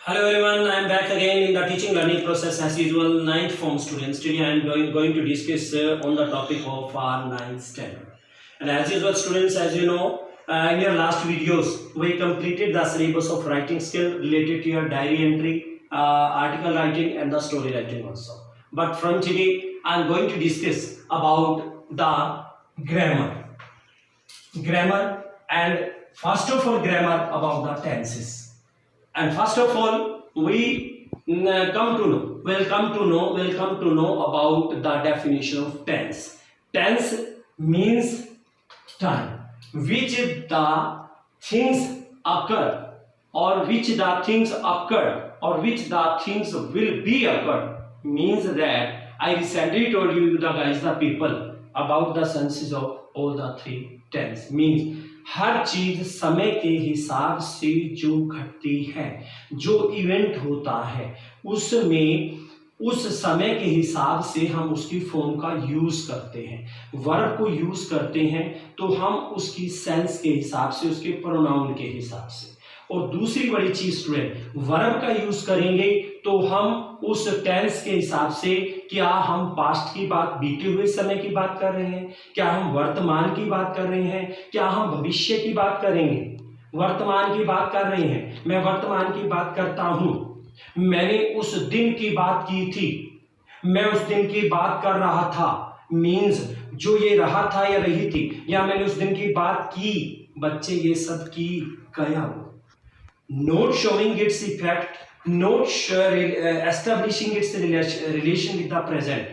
Hello everyone, I am back again in the teaching learning process as usual, 9th form students. Today I am going to discuss on the topic of our 9th standard. And as usual students, as you know, in your last videos, we completed the syllabus of writing skill related to your diary entry, article writing and the story writing also. But from today, I am going to discuss about the grammar and first of all grammar about the tenses. And first of all, we will come to know about the definition of tense. Tense means time, which the things occur, or which the things occurred, or which the things will be occurred. Means that I recently told you the people about the senses of all the three tense. Means हर चीज समय के हिसाब से जो घटती है, जो event होता है, उसमें उस समय के हिसाब से हम उसकी फॉर्म का यूज करते हैं। वर्ब को यूज करते हैं तो हम उसकी सेंस के हिसाब से, उसके प्रोनाउन के हिसाब से। और दूसरी बड़ी चीज स्टूडेंट, वर्ब का यूज करेंगे तो हम उस टेंस के हिसाब से, क्या हम पास्ट की बात, बीते हुए समय की बात कर रहे हैं, क्या हम वर्तमान की बात कर रहे हैं, क्या हम भविष्य की बात करेंगे। वर्तमान की बात कर रहे हैं, मैं वर्तमान की बात करता हूं, मैंने उस दिन की बात की थी, मैं उस दिन की बात कर रहा था। मीन्स जो ये रहा था या रही थी, या मैंने उस दिन की बात की, बच्चे ये सब की गया। Not showing its effect, not establishing its relation with the present,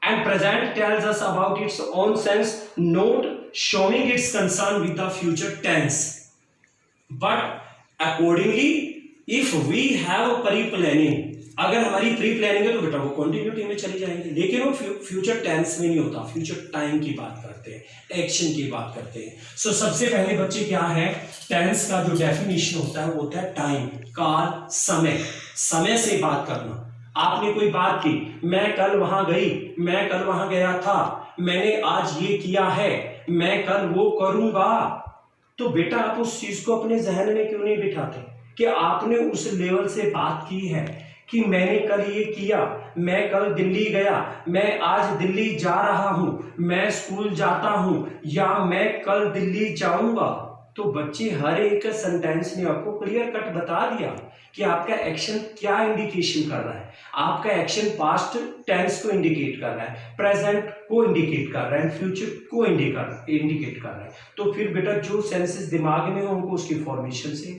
and present tells us about its own sense, not showing its concern with the future tense. But accordingly, if we have pre-planning, अगर हमारी pre planning है तो बेटा वो continuity में चली जाएंगे, लेकिन वो फ्यूचर टेंस में नहीं होता, फ्यूचर टाइम की बात करते हैं, एक्शन की बात करते हैं। सो सबसे पहले बच्चे क्या है, टेंस का जो डेफिनेशन होता है वो होता है टाइम, काल, समय, समय से बात करना। आपने कोई बात की, मैं कल वहां गई, मैं कल वहां गया था, मैंने आज ये किया है, मैं कल वो करूंगा। तो बेटा आप उस चीज को अपने जहन में क्यों नहीं बिठाते कि आपने उस लेवल से बात की है कि मैंने कल ये किया, मैं कल दिल्ली गया, मैं आज दिल्ली जा रहा हूं, मैं स्कूल जाता हूं, या मैं कल दिल्ली जाऊंगा। तो बच्चे हर एक सेंटेंस ने आपको क्लियर कट बता दिया कि आपका एक्शन क्या इंडिकेशन कर रहा है। आपका एक्शन पास्ट टेंस को इंडिकेट कर रहा है, प्रेजेंट को इंडिकेट कर रहा है, फ्यूचर को इंडिकेट कर रहा है। तो फिर बेटा जो सेंसेस दिमाग में हो उनको उसकी फॉर्मेशन से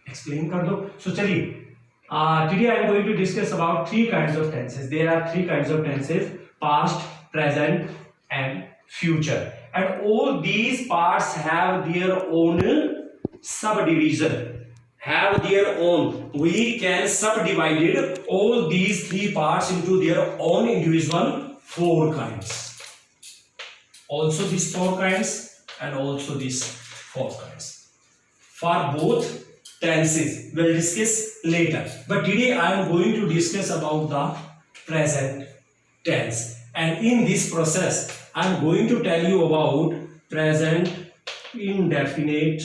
एक्सप्लेन कर दो। सो चलिए, today I am going to discuss about three kinds of tenses. There are three kinds of tenses: past, present and future. And all these parts have their own subdivision. Have their own. We can subdivide all these three parts into their own individual four kinds. Also these four kinds and also these four kinds. For both tenses we'll discuss later, but today I am going to discuss about the present tense, and in this process I am going to tell you about present indefinite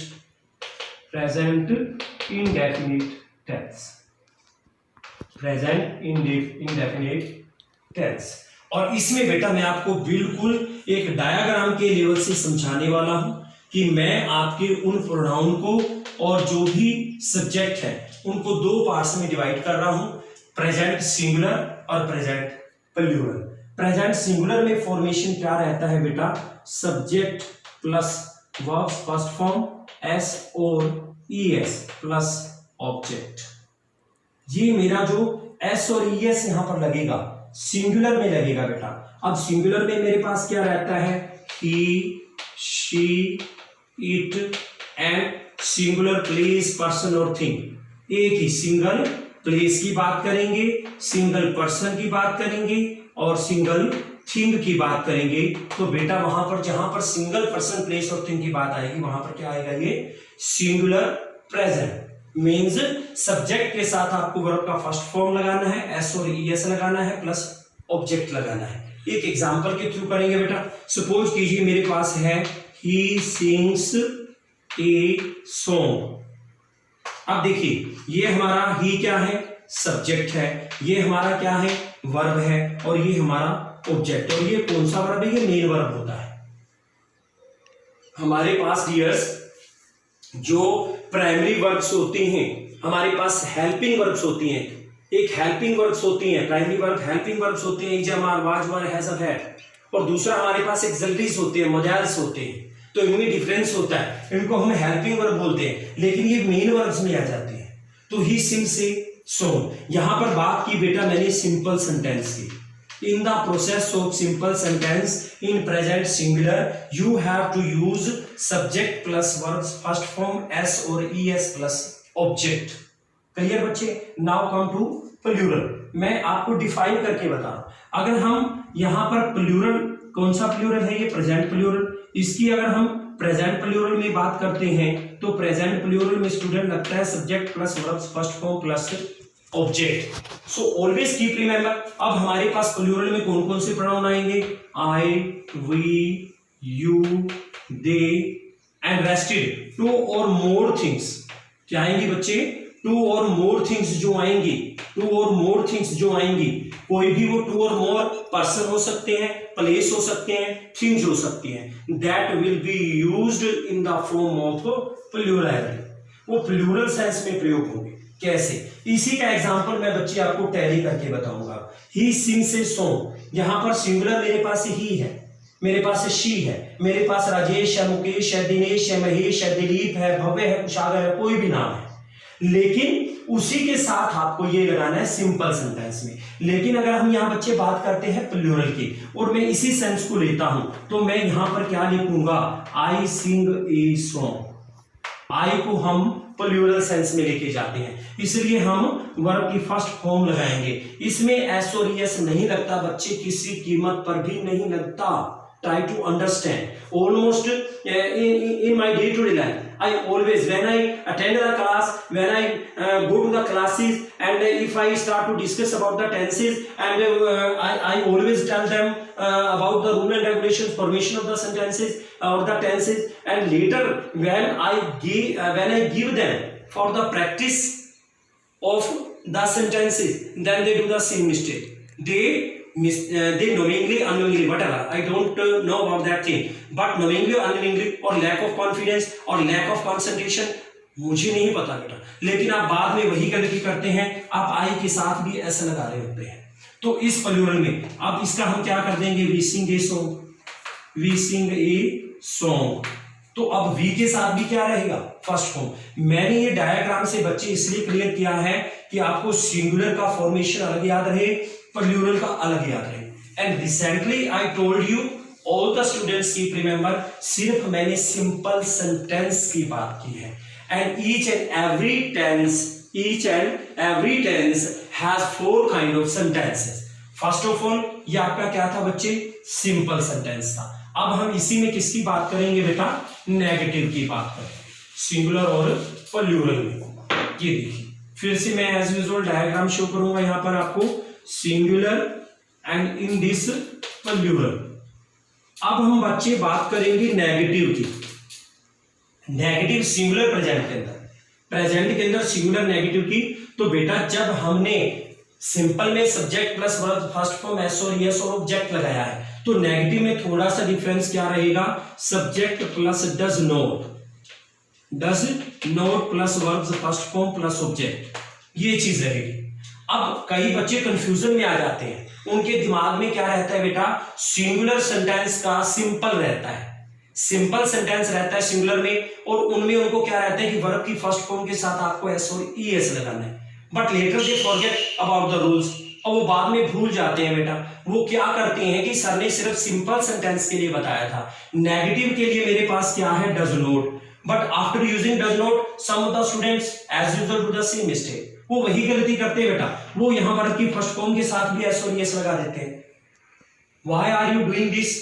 tense, present indefinite tense। और इसमें बेटा मैं आपको बिल्कुल एक diagram के level से समझाने वाला हूं कि मैं आपके उन प्रोनाउन को और जो भी सब्जेक्ट है उनको दो पार्ट्स में डिवाइड कर रहा हूं, प्रेजेंट सिंगुलर और प्रेजेंट प्लूरल। प्रेजेंट सिंगुलर में फॉर्मेशन क्या रहता है बेटा, subject plus verb first form S और ईएस प्लस ऑब्जेक्ट। ये मेरा जो एस और ईएस यहां पर लगेगा सिंगुलर में लगेगा बेटा। अब सिंगुलर में मेरे पास क्या रहता है, he, she, it and singular place, person और थिंग। एक ही सिंगल प्लेस की बात करेंगे, सिंगल पर्सन की बात करेंगे और सिंगल थिंग की बात करेंगे। तो बेटा वहां पर जहां पर सिंगल पर्सन, प्लेस और थिंग की बात आएगी वहां पर क्या आएगा, ये सिंगुलर प्रेजेंट। मीन्स सब्जेक्ट के साथ आपको वर्ब का फर्स्ट फॉर्म लगाना है, एस और ईएस लगाना है प्लस ऑब्जेक्ट लगाना है। एक एग्जांपल के थ्रू करेंगे बेटा। सपोज कीजिए मेरे पास है, ही सिंग्स ए सॉन्ग, अब देखिए, ये हमारा ही क्या है, सब्जेक्ट है, ये हमारा क्या है, वर्ब है, और ये हमारा ऑब्जेक्ट। और ये कौन सा वर्ब है, ये मेन वर्ब होता है। हमारे पास डियर्स जो प्राइमरी वर्ब्स होती हैं, हमारे पास हेल्पिंग वर्ब्स होती हैं। एक हेल्पिंग वर्ब्स होती हैं, प्राइमरी वर्ब हेल्पिंग वर्ब्स होते हैं, is are was were has had, और दूसरा हमारे पास एक्सिलरीज होते हैं, मॉड्यूल्स होते हैं। तो इनमें डिफरेंस होता है, इनको हम हेल्पिंग वर्ब बोलते हैं, लेकिन ये मेन वर्ब्स में आ जाते हैं। तो ही सिंग से सो, यहां पर बात की बेटा मैंने सिंपल सेंटेंस की। In the process of simple sentence in present singular, you have to use subject plus verbs first form s or es plus object. Clear बच्चे? Now come to plural. मैं आपको डिफाइन करके बता रहा हूं। अगर हम यहाँ पर प्लूरल, कौन सा प्लूरल है, ये प्रेजेंट प्लूरल। इसकी अगर हम प्रेजेंट प्लूरल में बात करते हैं तो प्रेजेंट प्लूरल में स्टूडेंट लगता है subject plus verbs first form plus object. So always keep remember. अब हमारे पास प्लूरल में कौन कौन से प्रोनाउन आएंगे, I, we, you, they and rested. Two or more things क्या आएंगी बच्चे, टू और मोर थिंग्स जो आएंगी, टू और मोर थिंग्स जो आएंगी, कोई भी वो टू और मोर पर्सन हो सकते हैं, प्लेस हो सकते हैं, थिंग्स हो सकती हैं, that will be used in the form of plural. वो प्लूरल सेंस में प्रयोग होंगे। कैसे? इसी का एग्जांपल मैं बच्चे आपको टैली करके बताऊंगा। ही सिंग्स ए सॉन्ग, यहां पर सिंगुलर मेरे पास ही है, मेरे पास शी है, मेरे पास राजेश है, मुकेश है, दिनेश है, महेश है, दिलीप है, भव्य है, कुशागर है, कोई भी नाम है, लेकिन उसी के साथ आपको ये लगाना है सिंपल सेंटेंस में। लेकिन अगर हम यहाँ बच्चे बात करते हैं प्लूरल की और मैं इसी सेंस को लेता हूं तो मैं यहां पर क्या लिखूंगा, आई सिंग ए सॉन्ग। आई को हम प्लूरल सेंस में लेके जाते हैं, इसलिए हम वर्ब की फर्स्ट फॉर्म लगाएंगे। इसमें एस और एस नहीं लगता बच्चे, किसी कीमत पर भी नहीं लगता। Try to understand. Almost in my day-to-day life, I always, when I attend the class, when I go to the classes, and if I start to discuss about the tenses, and I always tell them about the rule and regulations, formation of the sentences or the tenses, and later when I give them for the practice of the sentences, then they do the same mistake. They knowingly, unknowingly, whatever, I don't know about that thing, but knowingly or unknowingly, or lack of confidence or lack of concentration, मुझे नहीं पता बेटा, लेकिन आप बाद में वही गलती करते हैं, आप आई के साथ भी ऐसा लगा रहे होते हैं। तो इस प्लूरल में अब इसका हम क्या कर देंगे, we sing a song, we sing a song. तो अब वी के साथ भी क्या रहेगा, फर्स्ट फॉर्म। मैंने ये डायग्राम से बच्चे इसलिए क्लियर किया है कि आपको सिंगुलर का फॉर्मेशन अलग याद रहे, प्लूरल का अलग याद रहे। And recently I told you all the students keep remember, सिर्फ मैंने सिंपल सेंटेंस की बात की है। And each and every tense has 4 kind of sentences. First of all ये आपका क्या था बच्चे, सिंपल सेंटेंस था। अब हम इसी में किसकी बात करेंगे बेटा, नेगेटिव की बात करेंगे, सिंगुलर और प्लूरल में। ये देखिए फिर से मैं एज यूजुअल डायग्राम शो करूंगा यहां पर आपको, singular and in this plural. अब हम बच्चे बात करेंगे नेगेटिव की। नेगेटिव सिंगुलर प्रेजेंट के अंदर, प्रेजेंट के अंदर सिंगुलर नेगेटिव की। तो बेटा जब हमने सिंपल में subject plus verb first form S और एस और ऑब्जेक्ट लगाया है, तो नेगेटिव में थोड़ा सा डिफरेंस क्या रहेगा, subject plus does not plus verb first form plus object, ये चीज रहेगी। अब कई बच्चे कंफ्यूजन में आ जाते हैं, उनके दिमाग में क्या रहता है बेटा, सिंगुलर सेंटेंस का सिंपल रहता है, सिंपल सेंटेंस रहता है सिंगुलर में, और उनमें उनको क्या रहता है कि वर्ब की फर्स्ट फॉर्म के साथ आपको एस और ईएस लगाना है। But later they forget about the rules, और वो बाद में भूल जाते हैं बेटा। वो क्या करते हैं कि सर ने सिर्फ सिंपल सेंटेंस के लिए बताया था, नेगेटिव के लिए मेरे पास क्या है, does not, but after using does not some of the students as usual do the same mistake. वो वही गलती करते हैं बेटा, वो यहां पर की फर्स्ट फॉर्म के साथ भी एस और एस लगा देते हैं। Why are you doing this?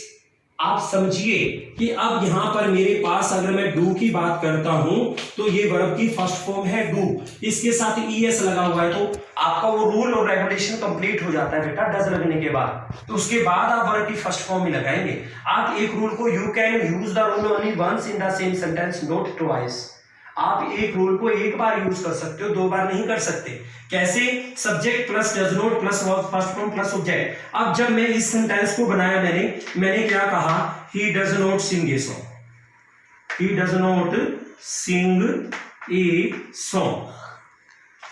आप समझिए कि अब यहां पर मेरे पास अगर मैं डू की बात करता हूं तो ये वर्ब की फर्स्ट फॉर्म है डू, इसके साथ ईएस लगा हुआ है, तो आपका वो रूल और रेगुलेशन कंप्लीट हो जाता है बेटा डज लगने के बाद। तो उसके बाद आप वर्ब की फर्स्ट फॉर्म में लगाएंगे। आप एक रूल को, you can use the rule only once in the same sentence, not twice. आप एक रूल को एक बार यूज कर सकते हो, 2 बार नहीं कर सकते। कैसे? Subject plus does not plus first form plus object. अब जब मैं इस सेंटेंस को बनाया मैंने क्या कहा? He does not sing a song, he does not sing a song,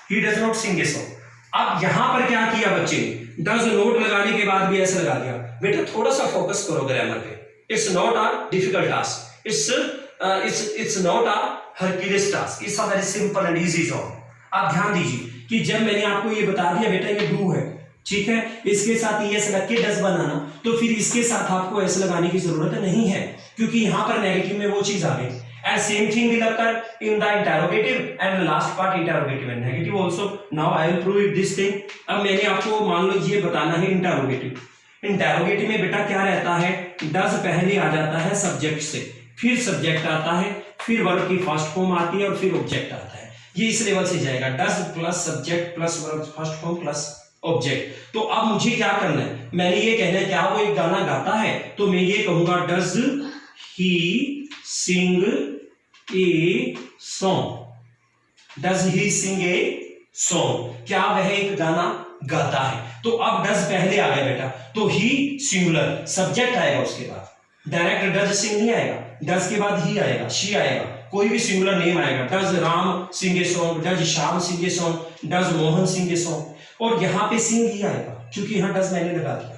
he does not sing a song. अब यहां पर क्या किया बच्चे ने? डज नॉट लगाने के बाद भी ऐसा लगा दिया। बेटा थोड़ा सा फोकस करो ग्रामर पे। It's not a difficult task, it's not a herculean task, it's a very simple and easy job. आप ध्यान दीजिए कि जब मैंने आपको ये बता दिया बेटा ये डू है, ठीक है, इसके साथ ये ऐसे लग के डज बनाना, तो फिर इसके साथ आपको ऐसे लगाने की जरूरत नहीं है, क्योंकि यहां पर नेगेटिव में वो चीज आ गई। And same thing will occur in the interrogative and the last part interrogative and negative also. Now I will prove this thing. अब मैंने आपको मान लो ये बताना है interrogative. Interrogative में बेटा क्या रहता है? does पहले आ जाता है सब्जेक्ट से, फिर सब्जेक्ट आता है, फिर वर्ब की फर्स्ट फॉर्म आती है और फिर ऑब्जेक्ट आता है। ये इस लेवल से जाएगा, does plus subject plus verb first form plus object. तो अब मुझे क्या करना है? मैंने ये कहना है क्या वो एक गाना गाता है, तो मैं ये कहूंगा does he sing a song, does he sing a song, क्या वह एक गाना गाता है। तो अब डज पहले आ गया बेटा, तो ही सिंगुलर, सब्जेक्ट आएगा उसके बाद, डायरेक्ट डज सिंग नहीं आएगा, डज के बाद ही आएगा, शी आएगा, कोई भी सिंगुलर नेम आएगा। Does Ram sing a song, does Shyam sing a song, does Mohan sing a song, और यहां पे सिंग ही आएगा क्योंकि यहां डज मैंने लगा दिया।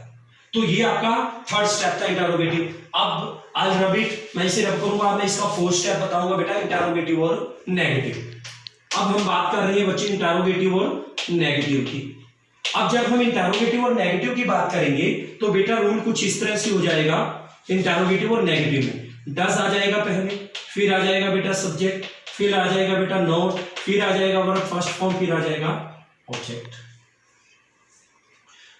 तो ये आपका थर्ड स्टेप था इंटरोगेटिव। अब आज रबिट मैं इसे रब करूंगा, मैं इसका फोर्थ स्टेप बताऊंगा बेटा, इंटरोगेटिव और नेगेटिव। अब हम बात कर रहे हैं बच्चे इंटरोगेटिव और नेगेटिव की। अब जब हम इंटरोगेटिव और नेगेटिव की बात करेंगे तो बेटा रूल कुछ इस तरह से हो जाएगा। इंटरोगेटिव और नेगेटिव में डज आ जाएगा पहले, फिर आ जाएगा बेटा सब्जेक्ट, फिर आ जाएगा बेटा नोट, फिर आ जाएगा वर्ब फर्स्ट फॉर्म, फिर आ जाएगा ऑब्जेक्ट।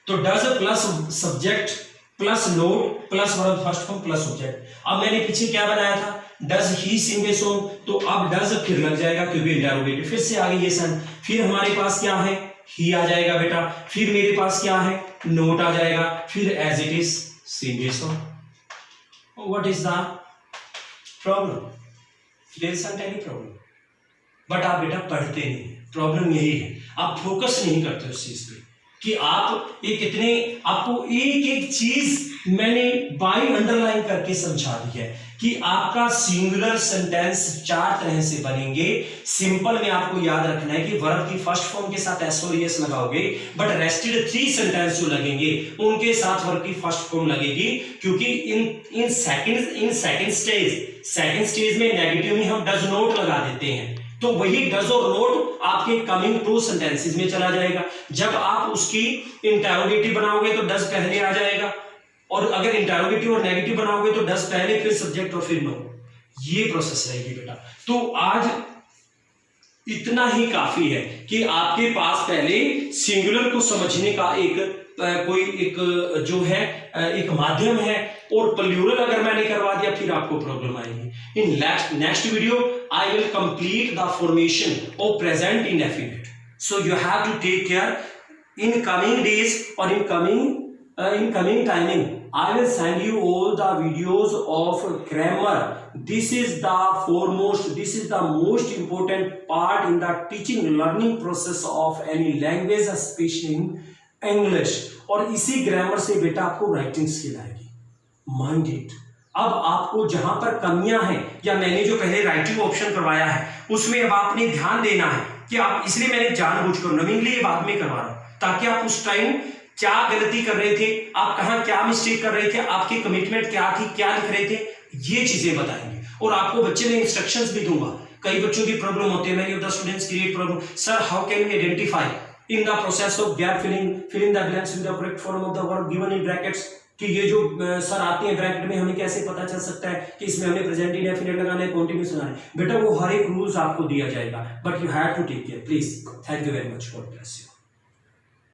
तो does plus subject plus note plus verb first form plus object. अब मैंने पीछे क्या बनाया था? Does he Singh a song, तो अब डज फिर लग जाएगा क्योंकि इंटरोगेटिव, फिर से आगे ये सन, फिर हमारे पास क्या है? ही आ जाएगा बेटा, फिर मेरे पास क्या है? नोट आ जाएगा, फिर as it is sing a song. What is the problem? There isn't any problem. But आप बेटा पढ़ते नहीं, प्रॉब्लम यही है, आप फोकस नहीं करते उस चीज पे कि आप एक इतने, आपको एक एक चीज मैंने बाई अंडरलाइन करके समझा दी है कि आपका सिंगुलर सेंटेंस 4 तरह से बनेंगे। सिंपल में आपको याद रखना है कि वर्ब की फर्स्ट फॉर्म के साथ एस और एस लगाओगे, बट रेस्टेड 3 सेंटेंस जो लगेंगे उनके साथ वर्ब की फर्स्ट फॉर्म लगेगी, क्योंकि इन सेकंड स्टेज में नेगेटिव में हम डज नॉट लगा देते हैं, तो वही डज और नोट आपके कमिंग टू सेंटेंसेस में चला जाएगा। जब आप उसकी इंटरोगेटिव बनाओगे तो डज पहले आ जाएगा, और अगर इंटरोगेटिव और नेगेटिव बनाओगे तो डज पहले, फिर सब्जेक्ट और फिर नोट। ये प्रोसेस रहेगी बेटा। तो आज इतना ही काफी है कि आपके पास पहले सिंगुलर को समझने का कोई एक जो है एक माध्यम है, और प्लूरल अगर मैंने करवा दिया फिर आपको प्रॉब्लम आएगी। In next video I will complete the formation of present indefinite, so you have to take care. In coming days और in coming timing I will send you all the videos of grammar. This is the most important part in the teaching learning process of any language, especially in English. और इसी grammar से बेटा आपको writing skill आएगी, mind it. अब आपको जहां पर कमियां हैं, या मैंने जो पहले राइटिंग ऑप्शन करवाया है उसमें अब आपने ध्यान देना है कि आप, इसलिए मैंने जानबूझकर नवीनली ये बाद में करवा रहा हूं, ताकि आप उस टाइम क्या गलती कर रहे थे, आप कहां क्या मिस्टेक कर रहे थे, आपकी कमिटमेंट क्या थी, क्या लिख रहे थे, ये चीजें बताएंगे। और आपको बच्चे में इंस्ट्रक्शंस भी दूंगा। कई बच्चों की प्रॉब्लम होती है, many of the students create problem, sir how can we identify in the process of gap fill in the blanks with the correct form of the verb given in brackets, कि ये जो sir आते हैं bracket में, हमें कैसे पता चल सकता है कि इसमें हमने प्रेजेंट इंडेफिनिट लगाना है, कॉन्टिन्यूस लगाना है। बेटा वो हर एक रूल्स आपको दिया जाएगा, but you have to take care please. Thank you very much, god bless you.